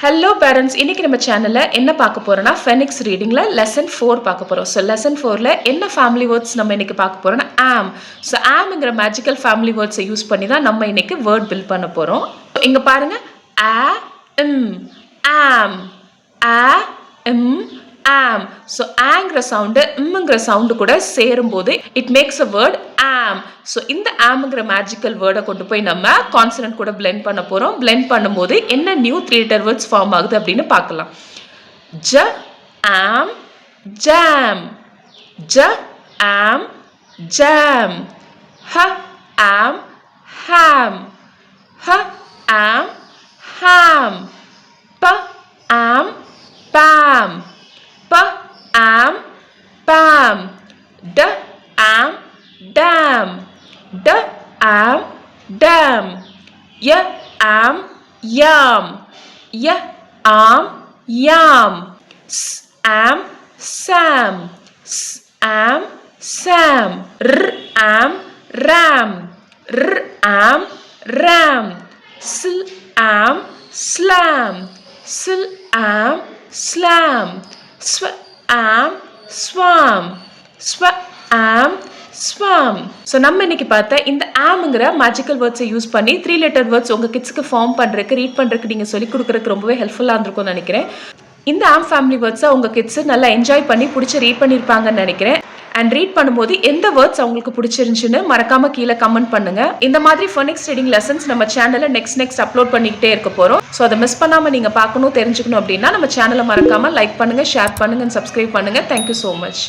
Hello parents, இன்னைக்கு நம்ம சேனல்ல என்ன பார்க்க போறோம்னா ஃபெனிக்ஸ் ரீடிங்ல லெசன் 4 பார்க்க போறோம். ஸோ லெசன் 4ல என்ன ஃபேமிலி வேர்ட்ஸ் நம்ம இன்னைக்கு பார்க்க போறோம்னா ஆம். ஸோ ஆம்ங்கிற மேஜிக்கல் ஃபேமிலி வேர்ட்ஸை யூஸ் பண்ணி தான் நம்ம இன்னைக்கு வேர்ட் பில்ட் பண்ண போறோம். இங்க பாருங்க, ஆ இம் ஆம், ஆ இம் ஆம். ஸோ ஆங்கிற சவுண்டு இம்ங்கிற சவுண்டு கூட சேரும்போது இட் மேக்ஸ் அ வேர்ட் ஆம். ஸோ இந்த ஆம்ங்கிற மேஜிக்கல் வேர்டை கொண்டு போய் நம்ம கான்சனன்ட் கூட பிளெண்ட் பண்ண போகிறோம். பிளெண்ட் பண்ணும்போது என்ன நியூ 3 லெட்டர் வேர்ட்ஸ் ஃபார்ம் ஆகுது அப்படின்னு பார்க்கலாம். ஜ ஆம் ஜாம், ஜ ஆம் ஜாம். ஹ ஆம் ஹாம், ஹ ஆம் ஹாம். ப ஆம் bomb, pa am pam. D am dam, d am dam. Y am yam, y am yam. S am sam, s am sam. R am ram, r am ram. Sl am slam, sl am slam. Sw am swam, sw am swam. So நம்ம இன்னைக்கு பார்த்த இந்த ஆம்ங்கிற magical வேர்ட்ஸை use பண்ணி 3 letter words உங்கள் கிட்ஸுக்கு form பண்ணுறதுக்கு read பண்ணுறதுக்கு நீங்கள் சொல்லிக் கொடுக்குறதுக்கு ரொம்பவே ஹெல்ப்ஃபுல்லாக இருந்திருக்கும்னு நினைக்கிறேன். இந்த ஆம் ஃபேமிலி வேர்ட்ஸை உங்கள் கிட்ஸு நல்லா என்ஜாய் பண்ணி பிடிச்சி ரீட் பண்ணியிருப்பாங்கன்னு நினைக்கிறேன். அண்ட் ரீட் பண்ணும்போது எந்த வேர்ட்ஸ் அவங்களுக்கு பிடிச்சிருந்துச்சுன்னு மறக்காம கீழே கமெண்ட் பண்ணுங்க. இந்த மாதிரி ஃபோனிக்ஸ் ரீடிங் லெசன்ஸ் நம்ம சேனல்ல நெக்ஸ்ட் அப்லோட் பண்ணிக்கிட்டே இருக்க போறோம். ஸோ அதை மிஸ் பண்ணாம நீங்க பார்க்கணும், தெரிஞ்சுக்கணும் அப்படின்னா நம்ம சேனலை மறக்காம லைக் பண்ணுங்க, ஷேர் பண்ணுங்க, சப்ஸ்கிரைப் பண்ணுங்க. Thank you so much.